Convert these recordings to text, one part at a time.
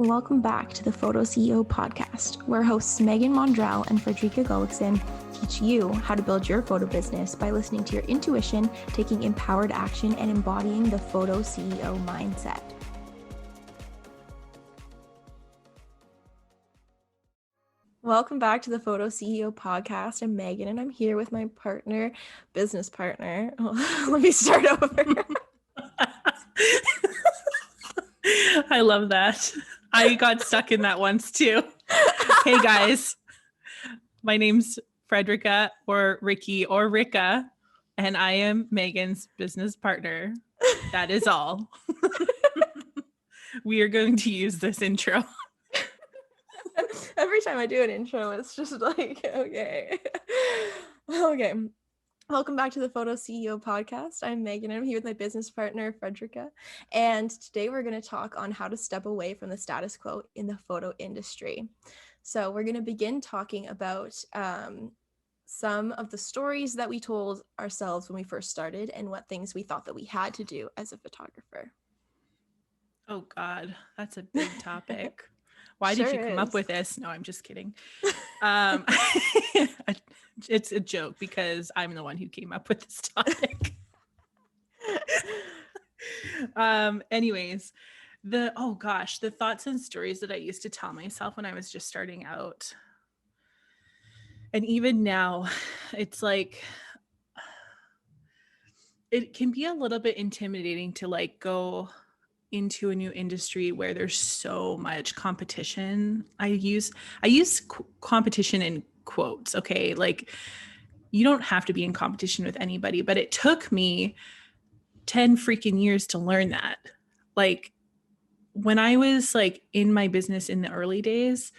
Welcome back to the PhotoCEO podcast, where hosts Megan Mondrell and Frederica Gullickson teach you how to build your photo business by listening to your intuition, taking empowered action, and embodying the PhotoCEO mindset. Welcome back to the PhotoCEO podcast. I'm Megan, and I'm here with my business partner. Let me start over. I love that. I got stuck in that once too. Hey guys, my name's Frederica or Ricky or Ricka, and I am Megan's business partner. That is all. We are going to use this intro. Every time I do an intro, it's just like, okay. Welcome back to the PhotoCEO podcast. I'm Megan. I'm here with my business partner, Frederica. And today we're going to talk on how to step away from the status quo in the photo industry. So we're going to begin talking about some of the stories that we told ourselves when we first started and what things we thought that we had to do as a photographer. Oh God, that's a big topic. Why Sure did you come up with this? No, I'm just kidding. It's a joke because I'm the one who came up with this topic. Anyways, the thoughts and stories that I used to tell myself when I was just starting out. And even now, it's like, it can be a little bit intimidating to like go into a new industry where there's so much competition. I use competition in quotes. Okay. Like, you don't have to be in competition with anybody, but it took me 10 freaking years to learn that. Like, when I was like in my business in the early days,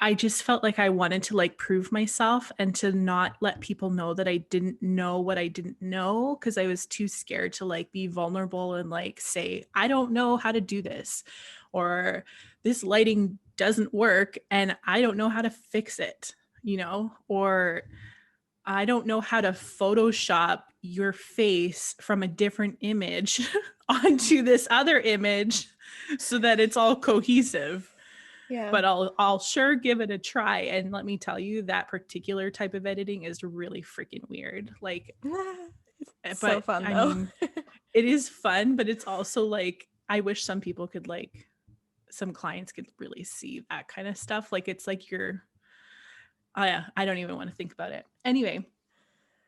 I just felt like I wanted to like prove myself and to not let people know that I didn't know what I didn't know, because I was too scared to like be vulnerable and like say, I don't know how to do this, or this lighting doesn't work and I don't know how to fix it, or I don't know how to Photoshop your face from a different image onto this other image so that it's all cohesive. Yeah. But I'll sure give it a try. And let me tell you, that particular type of editing is really freaking weird. Like, it's so fun though. I mean, it is fun, but it's also like, I wish some people could like, some clients could really see that kind of stuff. Like, it's like I don't even want to think about it. Anyway,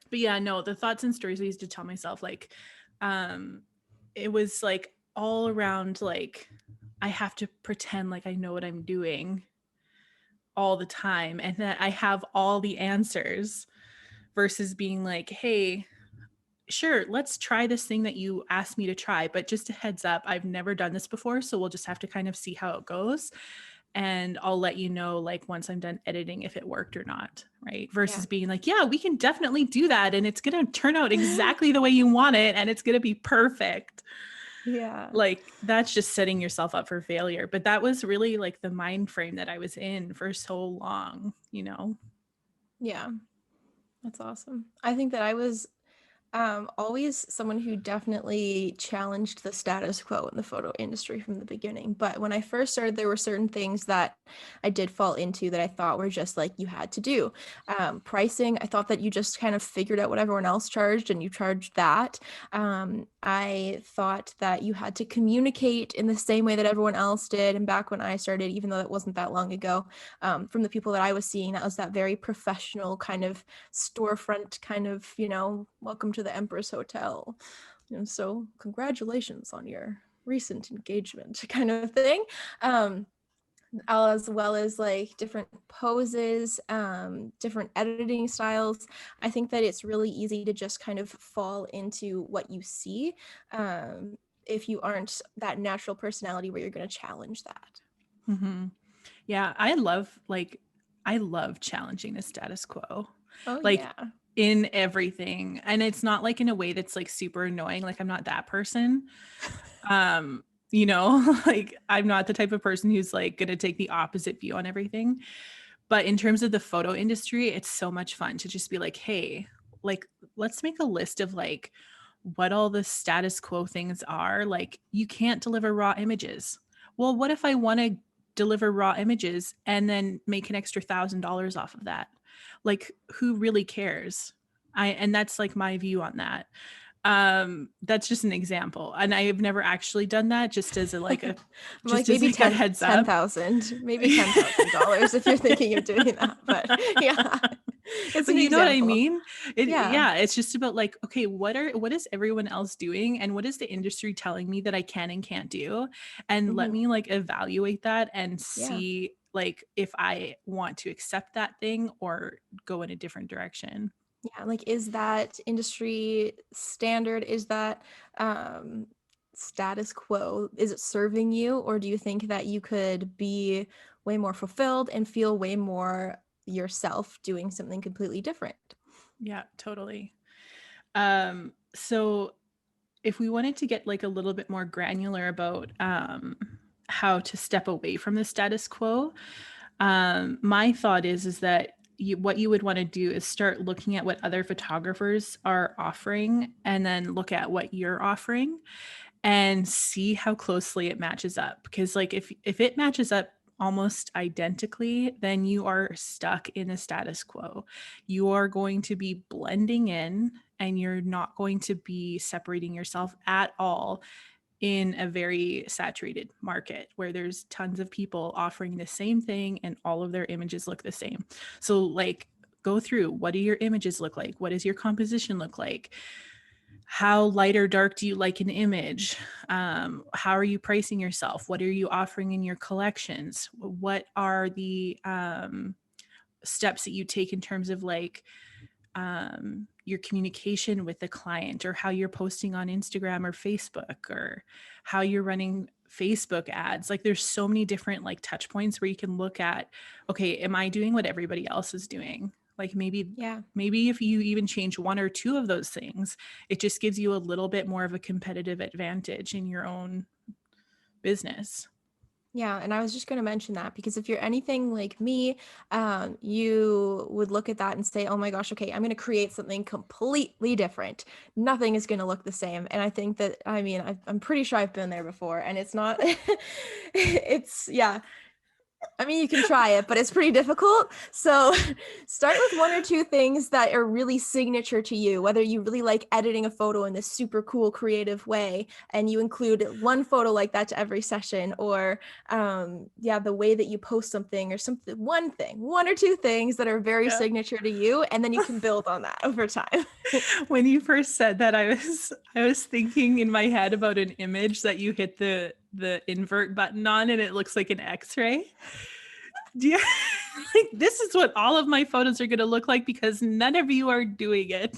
but yeah, no, the thoughts and stories I used to tell myself, like, it was like all around, like, I have to pretend like I know what I'm doing all the time and that I have all the answers, versus being like, hey, sure, let's try this thing that you asked me to try, but just a heads up, I've never done this before, so we'll just have to kind of see how it goes. And I'll let you know, like, once I'm done editing, if it worked or not, right? Versus being like, yeah, we can definitely do that. And it's going to turn out exactly the way you want it. And it's going to be perfect. Yeah. Like, that's just setting yourself up for failure. But that was really like the mind frame that I was in for so long, Yeah. That's awesome. I think that I was always someone who definitely challenged the status quo in the photo industry from the beginning. But when I first started, there were certain things that I did fall into that I thought were just like you had to do. Pricing, I thought that you just kind of figured out what everyone else charged and you charged that. I thought that you had to communicate in the same way that everyone else did. And back when I started, even though it wasn't that long ago, from the people that I was seeing, that was that very professional kind of storefront kind of, welcome to the Empress Hotel. And so congratulations on your recent engagement kind of thing. As well as like different poses, different editing styles. I think that it's really easy to just kind of fall into what you see if you aren't that natural personality where you're going to challenge that. Mm-hmm. Yeah, I love challenging the status quo. Oh, like, yeah. In everything. And it's not like in a way that's like super annoying. Like, I'm not that person. Like, I'm not the type of person who's like going to take the opposite view on everything. But in terms of the photo industry, it's so much fun to just be like, hey, like, let's make a list of like what all the status quo things are. Like, you can't deliver raw images. Well, what if I want to deliver raw images and then make an extra $1,000 off of that? Like, who really cares? And that's like my view on that. That's just an example, and I have never actually done that, just as a I'm like just as maybe like a heads up. 10,000, maybe $10,000 if you're thinking of doing that. But yeah, it's But an you know what I example. mean? Yeah. Yeah, it's just about like, okay, what is everyone else doing, and what is the industry telling me that I can and can't do, and let Hmm. me like evaluate that and Yeah. see like if I want to accept that thing or go in a different direction. Yeah. Like, is that industry standard? Is that um, status quo? Is it serving you? Or do you think that you could be way more fulfilled and feel way more yourself doing something completely different? Yeah, totally. So if we wanted to get like a little bit more granular about how to step away from the status quo, my thought is that what you would want to do is start looking at what other photographers are offering, and then look at what you're offering and see how closely it matches up. Because like if it matches up almost identically, then you are stuck in the status quo. You are going to be blending in, and you're not going to be separating yourself at all in a very saturated market where there's tons of people offering the same thing and all of their images look the same. So like, go through, what do your images look like? What does your composition look like? How light or dark do you like an image? How are you pricing yourself? What are you offering in your collections? What are the steps that you take in terms of like your communication with the client, or how you're posting on Instagram or Facebook, or how you're running Facebook ads? Like, there's so many different like touch points where you can look at, okay, am I doing what everybody else is doing? Like, Yeah. maybe if you even change one or two of those things, it just gives you a little bit more of a competitive advantage in your own business. Yeah, and I was just going to mention that because if you're anything like me, you would look at that and say, "Oh my gosh, okay, I'm going to create something completely different. Nothing is going to look the same." And I think that, I mean, I'm pretty sure I've been there before, and it's not, it's yeah, I mean, you can try it, but it's pretty difficult. So start with one or two things that are really signature to you, whether you really like editing a photo in this super cool, creative way, and you include one photo like that to every session, or yeah, the way that you post something, or something, one or two things that are very Yeah. signature to you, and then you can build on that over time. When you first said that, I was thinking in my head about an image that you hit the invert button on and it looks like an X-ray. Do you, like, this is what all of my photos are going to look like because none of you are doing it.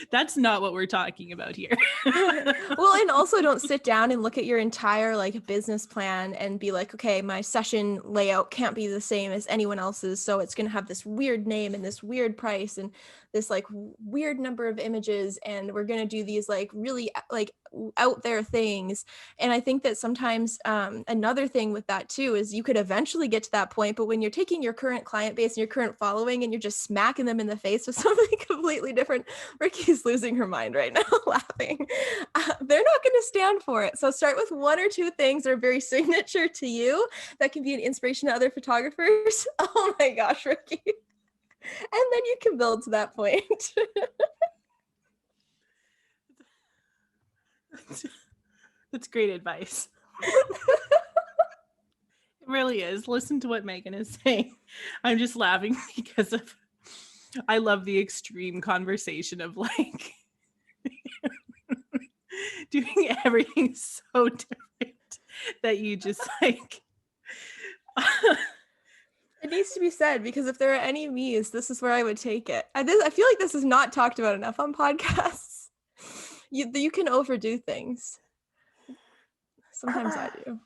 That's not what we're talking about here. Well, and also don't sit down and look at your entire like business plan and be like, okay, my session layout can't be the same as anyone else's, so it's going to have this weird name and this weird price and this like weird number of images, and we're going to do these like really like out there things. And I think that sometimes another thing with that too is you could eventually get to that point, but when you're taking your current client base and your current following and you're just smacking them in the face with something completely different, Ricky's losing her mind right now laughing. They're not going to stand for it. So start with one or two things that are very signature to you that can be an inspiration to other photographers. Oh my gosh, Ricky. And then you can build to that point. That's great advice. It really is. Listen to what Megan is saying. I'm just laughing because of I love the extreme conversation of like doing everything so different that you just like It needs to be said because if there are any me's, this is where I would take it. I feel like this is not talked about enough on podcasts. You can overdo things. Sometimes I do.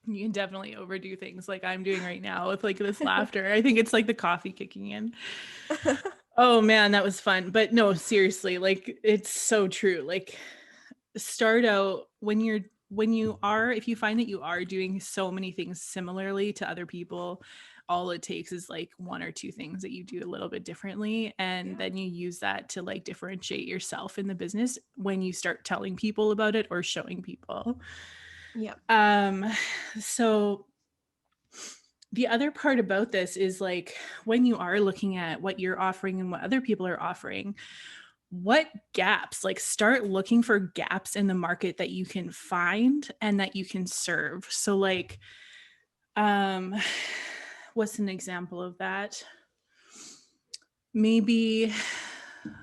you can definitely overdo things like I'm doing right now with like this laughter. I think it's like the coffee kicking in. Oh man, that was fun. But no, seriously, like it's so true. Like, start out when you are, if you find that you are doing so many things similarly to other people, all it takes is like one or two things that you do a little bit differently, and Yeah. then you use that to like differentiate yourself in the business when you start telling people about it or showing people. Yep. Um, so the other part about this is like when you are looking at what you're offering and what other people are offering, what gaps, like start looking for gaps in the market that you can find and that you can serve. So like, um, what's an example of that? Maybe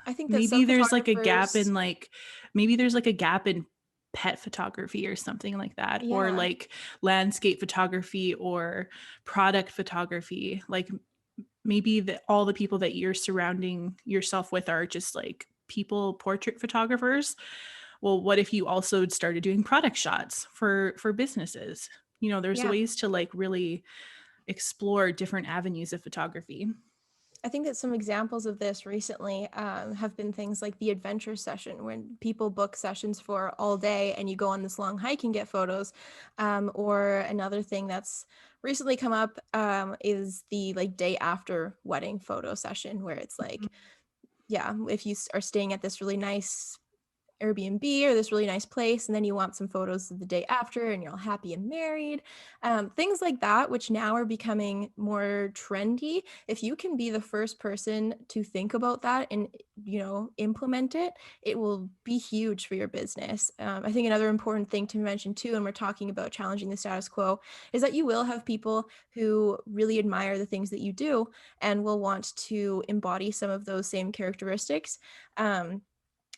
I think that some maybe there's like a gap photographers, in like maybe there's like a gap in pet photography or something like that, or yeah, like landscape photography or product photography. Like maybe all the people that you're surrounding yourself with are just like people portrait photographers. Well, what if you also started doing product shots for businesses? You know, there's yeah. ways to like really explore different avenues of photography. I think that some examples of this recently have been things like the adventure session, when people book sessions for all day and you go on this long hike and get photos. Or another thing that's recently come up is the like day after wedding photo session, where it's like, yeah, if you are staying at this really nice Airbnb or this really nice place, and then you want some photos of the day after and you're all happy and married. Things like that, which now are becoming more trendy. If you can be the first person to think about that and, you know, implement it, it will be huge for your business. I think another important thing to mention too, and we're talking about challenging the status quo, is that you will have people who really admire the things that you do and will want to embody some of those same characteristics.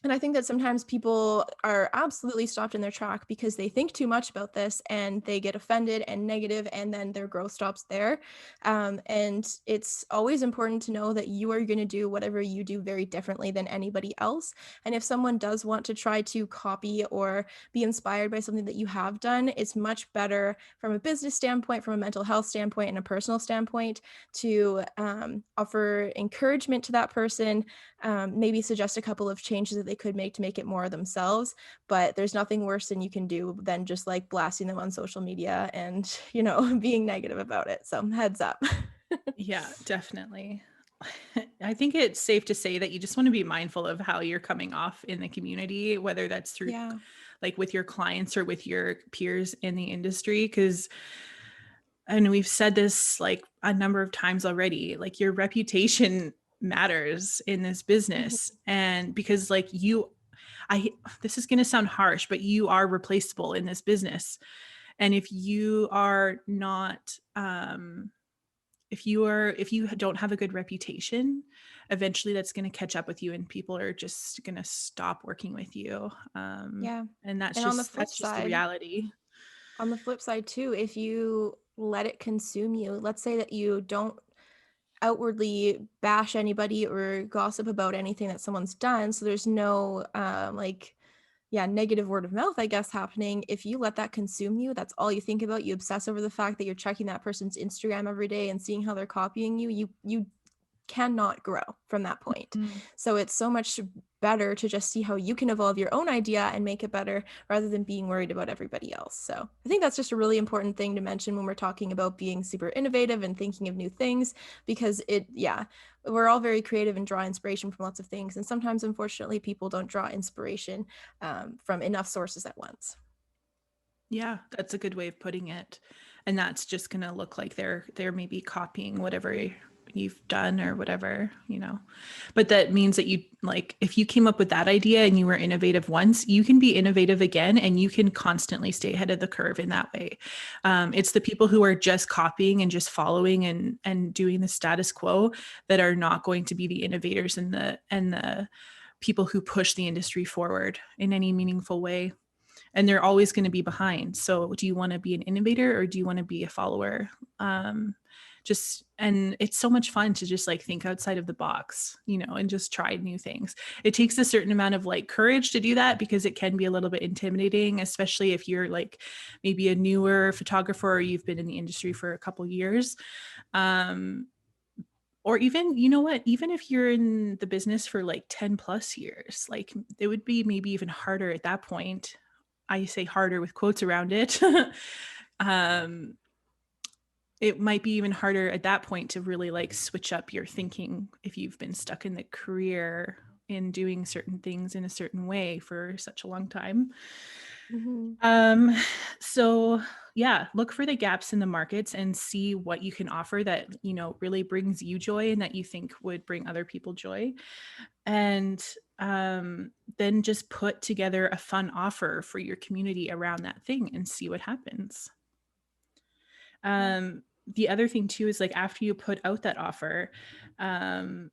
And I think that sometimes people are absolutely stopped in their track because they think too much about this and they get offended and negative, and then their growth stops there. And it's always important to know that you are going to do whatever you do very differently than anybody else. And if someone does want to try to copy or be inspired by something that you have done, it's much better from a business standpoint, from a mental health standpoint, and a personal standpoint to offer encouragement to that person, maybe suggest a couple of changes that they could make to make it more themselves. But there's nothing worse than you can do than just like blasting them on social media and, you know, being negative about it. So heads up. Yeah, definitely. I think it's safe to say that you just want to be mindful of how you're coming off in the community, whether that's through Yeah. like with your clients or with your peers in the industry. Cause, and we've said this like a number of times already, like your reputation matters in this Mhm. business. And because like I, this is going to sound harsh, but you are replaceable in this business. And if you are not, if you don't have a good reputation, eventually that's going to catch up with you and people are just going to stop working with you. Yeah. And And that's just the reality. on the flip side too, if you let it consume you, let's say that you don't outwardly bash anybody or gossip about anything that someone's done, so there's no like, yeah, negative word of mouth, I guess, happening. If you let that consume you, that's all you think about. You obsess over the fact that you're checking that person's Instagram every day and seeing how they're copying you. You cannot grow from that point. Mm. So it's so much better to just see how you can evolve your own idea and make it better rather than being worried about everybody else. So I think that's just a really important thing to mention when we're talking about being super innovative and thinking of new things, because yeah, we're all very creative and draw inspiration from lots of things. And sometimes, unfortunately, people don't draw inspiration from enough sources at once. Yeah, that's a good way of putting it. And that's just going to look like they're maybe copying whatever you've done or whatever, you know. But that means that you like if you came up with that idea and you were innovative once, you can be innovative again and you can constantly stay ahead of the curve in that way. It's the people who are just copying and just following and doing the status quo that are not going to be the innovators and the people who push the industry forward in any meaningful way, and they're always going to be behind. So do you want to be an innovator or do you want to be a follower? And it's so much fun to just like think outside of the box, you know, and just try new things. It takes a certain amount of like courage to do that because it can be a little bit intimidating, especially if you're like maybe a newer photographer or you've been in the industry for a couple years. Or even, you know what, even if you're in the business for like 10 plus years, like it would be maybe even harder at that point. I say harder with quotes around it. um, it might be even harder at that point to really like switch up your thinking if you've been stuck in the career in doing certain things in a certain way for such a long time. Mhm. Um, so yeah, look for the gaps in the markets and see what you can offer that, really brings you joy and that you think would bring other people joy. And then just put together a fun offer for your community around that thing and see what happens. Yeah. The other thing too is like after you put out that offer, um,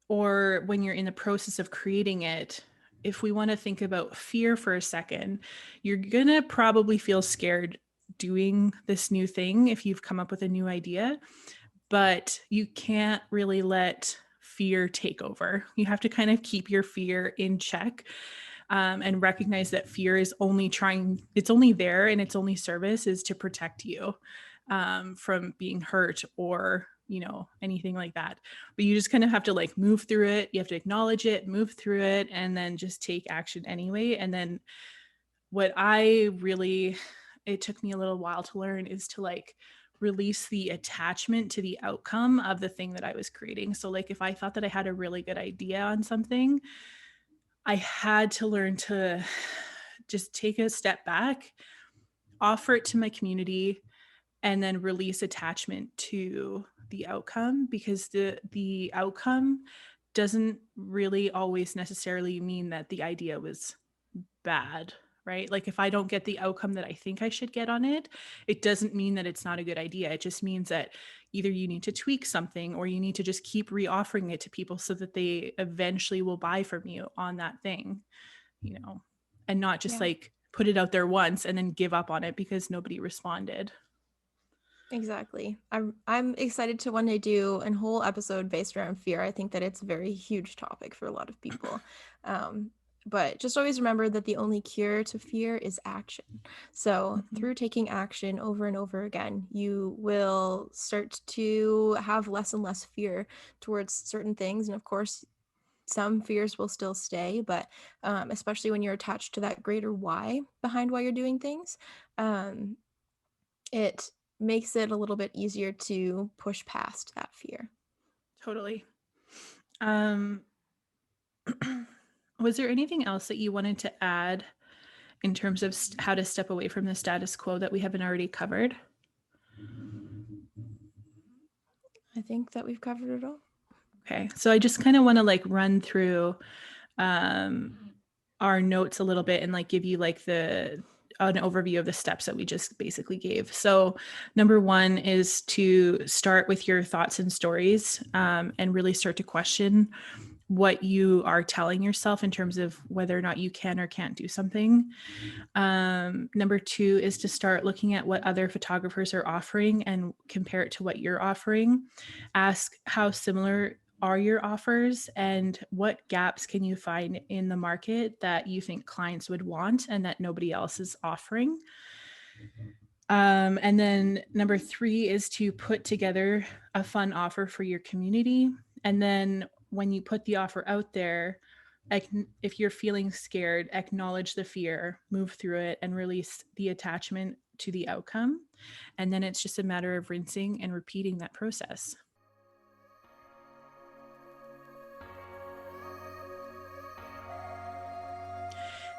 or when you're in the process of creating it, if we want to think about fear for a second, you're going to probably feel scared doing this new thing if you've come up with a new idea, but you can't really let fear take over. You have to kind of keep your fear in check, and recognize that fear is it's only there and its only service is to protect you from being hurt or anything like that. But you just kind of have to like move through it. You have to acknowledge it, move through it, and then just take action anyway. And then it took me a little while to learn is to like release the attachment to the outcome of the thing that I was creating. So like if I thought that I had a really good idea on something, I had to learn to just take a step back, offer it to my community, and then release attachment to the outcome, because the outcome doesn't really always necessarily mean that the idea was bad, right? Like if I don't get the outcome that I think I should get on it, it doesn't mean that it's not a good idea. It just means that either you need to tweak something or you need to just keep reoffering it to people so that they eventually will buy from you on that thing, and not just Yeah. like put it out there once and then give up on it because nobody responded. Exactly. I'm excited to one day do a whole episode based around fear. I think that it's a very huge topic for a lot of people. Um, but just always remember that the only cure to fear is action. So Mhm. through taking action over and over again, you will start to have less and less fear towards certain things. And of course, some fears will still stay, but especially when you're attached to that greater why behind why you're doing things, um, it makes it a little bit easier to push past that fear. Totally. Um, was there anything else that you wanted to add in terms of how to step away from the status quo that we haven't already covered? I think that we've covered it all. Okay, so I just kind of want to like run through our notes a little bit and like give you like an overview of the steps that we just basically gave. So number one is to start with your thoughts and stories, and really start to question what you are telling yourself in terms of whether or not you can or can't do something. Number two is to start looking at what other photographers are offering and compare it to what you're offering. Ask how similar are your offers and what gaps can you find in the market that you think clients would want and that nobody else is offering. And then number three is to put together a fun offer for your community. And then when you put the offer out there, if you're feeling scared, acknowledge the fear, move through it, and release the attachment to the outcome. And then it's just a matter of rinsing and repeating that process.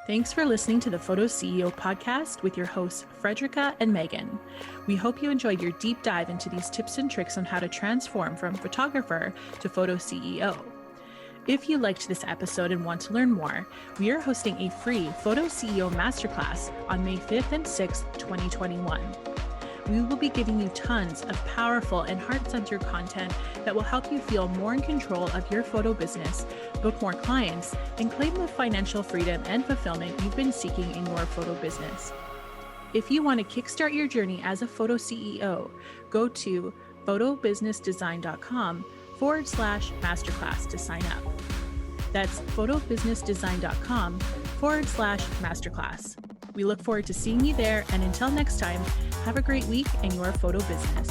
Thanks for listening to the PhotoCEO podcast with your hosts, Frederica and Megan. We hope you enjoyed your deep dive into these tips and tricks on how to transform from photographer to PhotoCEO. If you liked this episode and want to learn more, we are hosting a free PhotoCEO Masterclass on May 5th and 6th, 2021. We will be giving you tons of powerful and heart-centered content that will help you feel more in control of your photo business, book more clients, and claim the financial freedom and fulfillment you've been seeking in your photo business. If you want to kickstart your journey as a photo CEO, go to photobusinessdesign.com/masterclass to sign up. That's photobusinessdesign.com/masterclass. We look forward to seeing you there, and until next time, have a great week in your photo business.